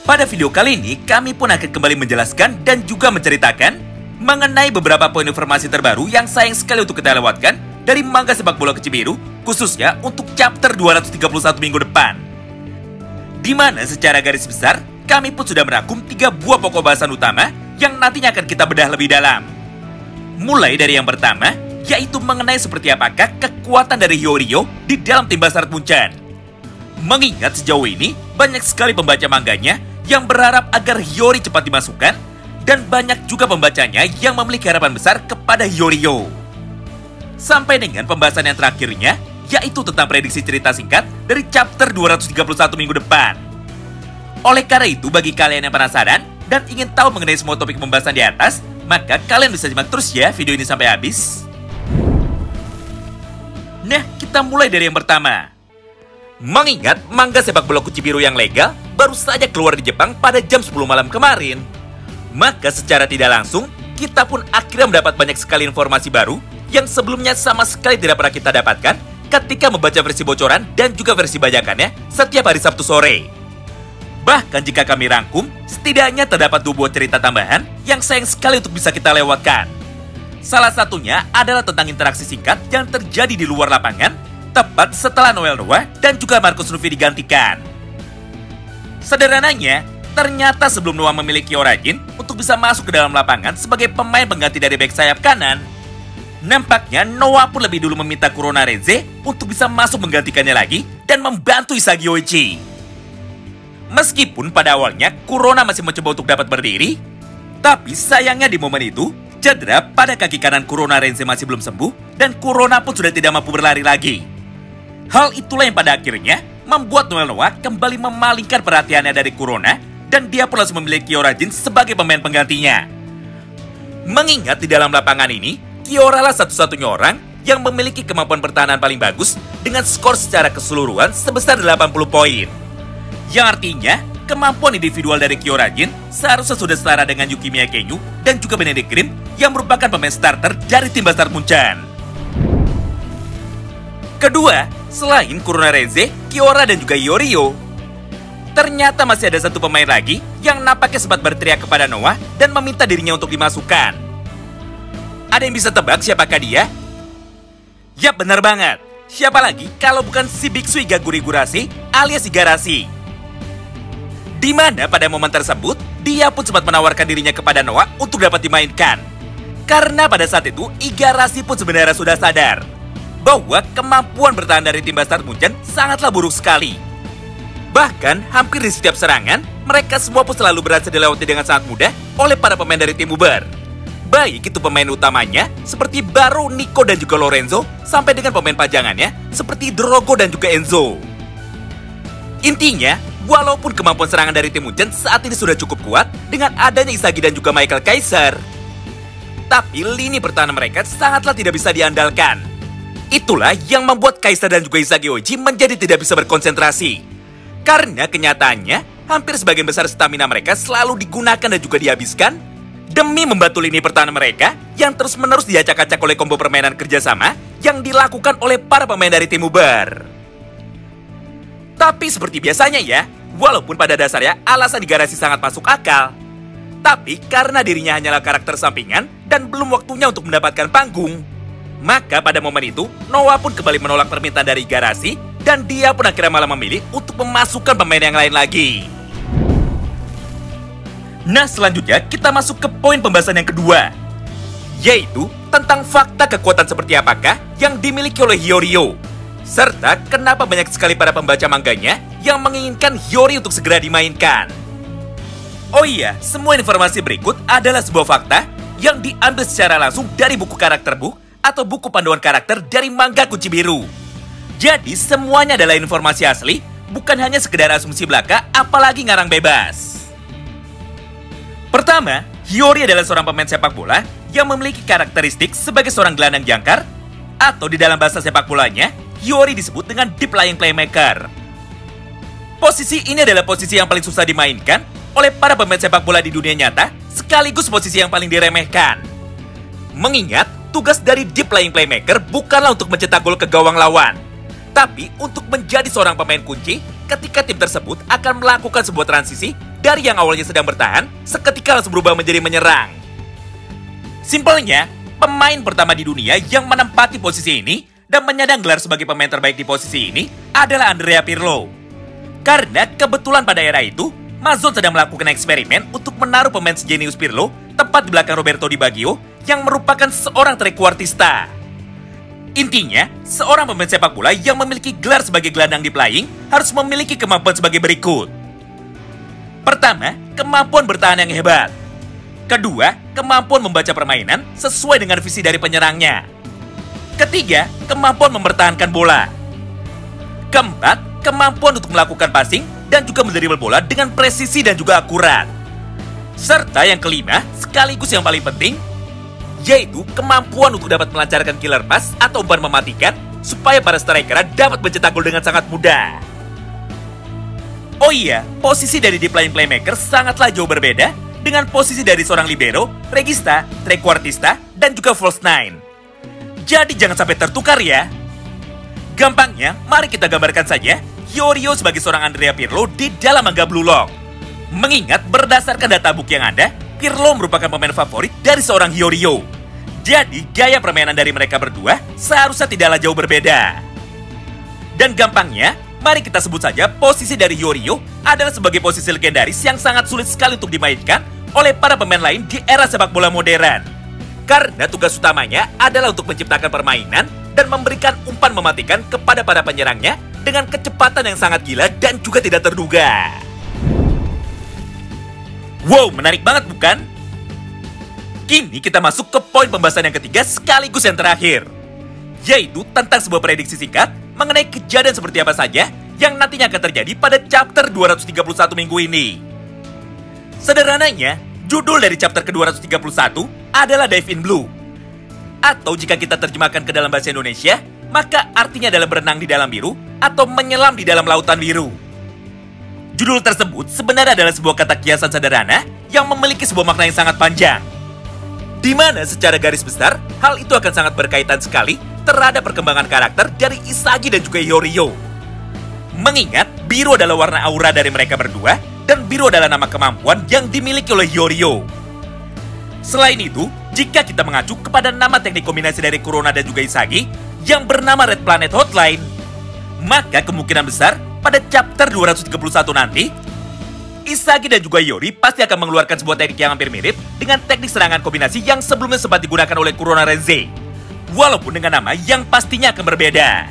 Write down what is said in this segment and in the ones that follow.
Pada video kali ini, kami pun akan kembali menjelaskan dan juga menceritakan mengenai beberapa poin informasi terbaru yang sayang sekali untuk kita lewatkan dari manga sepak bola Kuci Biru, khususnya untuk chapter 231 minggu depan. Di mana secara garis besar, kami pun sudah merangkum 3 buah pokok bahasan utama yang nantinya akan kita bedah lebih dalam. Mulai dari yang pertama, yaitu mengenai seperti apakah kekuatan dari Hiyoriyo di dalam tim Bastard Munchen. Mengingat sejauh ini, banyak sekali pembaca manganya yang berharap agar Hiyori cepat dimasukkan, dan banyak juga pembacanya yang memiliki harapan besar kepada Hiyoriyo. Sampai dengan pembahasan yang terakhirnya, yaitu tentang prediksi cerita singkat dari chapter 231 minggu depan. Oleh karena itu, bagi kalian yang penasaran dan ingin tahu mengenai semua topik pembahasan di atas, maka kalian bisa simak terus ya video ini sampai habis. Nah, kita mulai dari yang pertama. Mengingat manga sepak bola Kuci Biru yang legal baru saja keluar di Jepang pada jam 10 malam kemarin, maka secara tidak langsung, kita pun akhirnya mendapat banyak sekali informasi baru yang sebelumnya sama sekali tidak pernah kita dapatkan ketika membaca versi bocoran dan juga versi bajakannya setiap hari Sabtu sore. Bahkan jika kami rangkum, setidaknya terdapat 2 buah cerita tambahan yang sayang sekali untuk bisa kita lewatkan. Salah satunya adalah tentang interaksi singkat yang terjadi di luar lapangan tepat setelah Noel Noah dan juga Marcus Rufy digantikan. Sederhananya, ternyata sebelum Noah memiliki Origin untuk bisa masuk ke dalam lapangan sebagai pemain pengganti dari bek sayap kanan, nampaknya Noah pun lebih dulu meminta Kurona Reze untuk bisa masuk menggantikannya lagi dan membantu Isagi Yoichi. Meskipun pada awalnya Kurona masih mencoba untuk dapat berdiri, tapi sayangnya di momen itu, cedera pada kaki kanan Kurona Reze masih belum sembuh dan Kurona pun sudah tidak mampu berlari lagi. Hal itulah yang pada akhirnya membuat Noel Noah kembali memalingkan perhatiannya dari Kurona dan dia pun langsung memilih Kyorajin sebagai pemain penggantinya. Mengingat di dalam lapangan ini, Kiora lah satu-satunya orang yang memiliki kemampuan pertahanan paling bagus dengan skor secara keseluruhan sebesar 80 poin. Yang artinya, kemampuan individual dari Kyorajin seharusnya sudah setara dengan Yuki Miyakenyu dan juga Benedict Grimm yang merupakan pemain starter dari tim Bastard Munchen. Kedua, selain Kurona Reze, Kiora dan juga Hiyoriyo, ternyata masih ada satu pemain lagi yang nampaknya sempat berteriak kepada Noah dan meminta dirinya untuk dimasukkan. Ada yang bisa tebak siapakah dia? Yap, benar banget. Siapa lagi kalau bukan si Biksu Igaguri-gurashi alias Igarashi. Di mana pada momen tersebut, dia pun sempat menawarkan dirinya kepada Noah untuk dapat dimainkan. Karena pada saat itu, Igarashi pun sebenarnya sudah sadar bahwa kemampuan bertahan dari tim Bastard Munchen sangatlah buruk sekali. Bahkan, hampir di setiap serangan, mereka semua pun selalu berhasil dilewati dengan sangat mudah oleh para pemain dari tim Uber. Baik itu pemain utamanya, seperti Baro, Nico, dan juga Lorenzo, sampai dengan pemain pajangannya, seperti Drogo dan juga Enzo. Intinya, walaupun kemampuan serangan dari tim Munchen saat ini sudah cukup kuat dengan adanya Isagi dan juga Michael Kaiser, tapi lini pertahanan mereka sangatlah tidak bisa diandalkan. Itulah yang membuat Kaiser dan juga Isagi Yoichi menjadi tidak bisa berkonsentrasi. Karena kenyataannya, hampir sebagian besar stamina mereka selalu digunakan dan juga dihabiskan demi membantu lini pertahanan mereka yang terus-menerus diacak-acak oleh combo permainan kerjasama yang dilakukan oleh para pemain dari tim Uber. Tapi seperti biasanya ya, walaupun pada dasarnya alasan Igarashi sangat masuk akal, tapi karena dirinya hanyalah karakter sampingan dan belum waktunya untuk mendapatkan panggung, maka pada momen itu, Noah pun kembali menolak permintaan dari Igarashi dan dia pun akhirnya malah memilih untuk memasukkan pemain yang lain lagi. Nah, selanjutnya kita masuk ke poin pembahasan yang kedua, yaitu tentang fakta kekuatan seperti apakah yang dimiliki oleh Hiyoriyo, serta kenapa banyak sekali para pembaca manganya yang menginginkan Hiyori untuk segera dimainkan. Oh iya, semua informasi berikut adalah sebuah fakta yang diambil secara langsung dari buku karakter book atau buku panduan karakter dari manga Kuci Biru. Jadi semuanya adalah informasi asli, bukan hanya sekedar asumsi belaka, apalagi ngarang bebas. Pertama, Hiyori adalah seorang pemain sepak bola yang memiliki karakteristik sebagai seorang gelandang jangkar, atau di dalam bahasa sepak bolanya, Hiyori disebut dengan deep lying playmaker. Posisi ini adalah posisi yang paling susah dimainkan oleh para pemain sepak bola di dunia nyata, sekaligus posisi yang paling diremehkan. Mengingat, tugas dari deep lying playmaker bukanlah untuk mencetak gol ke gawang lawan, tapi untuk menjadi seorang pemain kunci ketika tim tersebut akan melakukan sebuah transisi dari yang awalnya sedang bertahan, seketika langsung berubah menjadi menyerang. Simpelnya, pemain pertama di dunia yang menempati posisi ini dan menyandang gelar sebagai pemain terbaik di posisi ini adalah Andrea Pirlo. Karena kebetulan pada era itu, Mazzone sedang melakukan eksperimen untuk menaruh pemain sejenius Pirlo tepat di belakang Roberto Di Baggio yang merupakan seorang trequartista. Intinya, seorang pemain sepak bola yang memiliki gelar sebagai gelandang di playing harus memiliki kemampuan sebagai berikut. Pertama, kemampuan bertahan yang hebat. Kedua, kemampuan membaca permainan sesuai dengan visi dari penyerangnya. Ketiga, kemampuan mempertahankan bola. Keempat, kemampuan untuk melakukan passing dan juga mendribble bola dengan presisi dan juga akurat. Serta yang kelima, sekaligus yang paling penting, yaitu kemampuan untuk dapat melancarkan killer pass atau umpan mematikan supaya para striker dapat mencetak gol dengan sangat mudah. Oh iya, posisi dari deep line playmaker sangatlah jauh berbeda dengan posisi dari seorang libero, regista, trequartista, dan juga false nine. Jadi jangan sampai tertukar ya. Gampangnya, mari kita gambarkan saja Yorio sebagai seorang Andrea Pirlo di dalam manga Blue Lock. Mengingat berdasarkan data book yang ada, Pirlo merupakan pemain favorit dari seorang Yorio. Jadi gaya permainan dari mereka berdua seharusnya tidaklah jauh berbeda. Dan gampangnya, mari kita sebut saja posisi dari Yorio adalah sebagai posisi legendaris yang sangat sulit sekali untuk dimainkan oleh para pemain lain di era sepak bola modern. Karena tugas utamanya adalah untuk menciptakan permainan dan memberikan umpan mematikan kepada para penyerangnya dengan kecepatan yang sangat gila dan juga tidak terduga. Wow, menarik banget bukan? Kini kita masuk ke poin pembahasan yang ketiga sekaligus yang terakhir, yaitu tentang sebuah prediksi singkat mengenai kejadian seperti apa saja yang nantinya akan terjadi pada chapter 231 minggu ini. Sederhananya, judul dari chapter ke-231 adalah Dive in Blue. Atau jika kita terjemahkan ke dalam bahasa Indonesia, maka artinya adalah berenang di dalam biru atau menyelam di dalam lautan biru. Judul tersebut sebenarnya adalah sebuah kata kiasan sederhana yang memiliki sebuah makna yang sangat panjang. Di mana secara garis besar, hal itu akan sangat berkaitan sekali terhadap perkembangan karakter dari Isagi dan juga Yorio. Mengingat biru adalah warna aura dari mereka berdua, dan biru adalah nama kemampuan yang dimiliki oleh Yorio. Selain itu, jika kita mengacu kepada nama teknik kombinasi dari Kurona dan juga Isagi yang bernama Red Planet Hotline, maka kemungkinan besar pada chapter 231 nanti, Isagi dan juga Yori pasti akan mengeluarkan sebuah teknik yang hampir mirip dengan teknik serangan kombinasi yang sebelumnya sempat digunakan oleh Kurona Renze, walaupun dengan nama yang pastinya akan berbeda.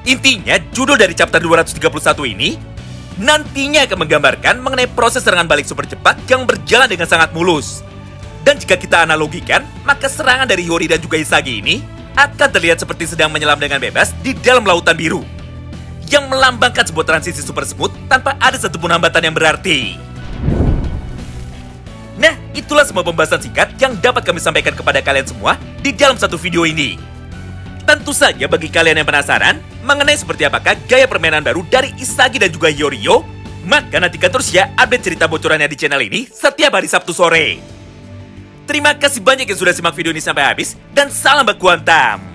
Intinya, judul dari chapter 231 ini nantinya akan menggambarkan mengenai proses serangan balik super cepat yang berjalan dengan sangat mulus. Dan jika kita analogikan, maka serangan dari Yori dan juga Isagi ini akan terlihat seperti sedang menyelam dengan bebas di dalam lautan biru, yang melambangkan sebuah transisi super smooth tanpa ada satupun hambatan yang berarti. Nah, itulah semua pembahasan singkat yang dapat kami sampaikan kepada kalian semua di dalam satu video ini. Tentu saja bagi kalian yang penasaran mengenai seperti apakah gaya permainan baru dari Isagi dan juga Yorio, maka nantikan terus ya update cerita bocorannya di channel ini setiap hari Sabtu sore. Terima kasih banyak yang sudah simak video ini sampai habis, dan salam baku hantam!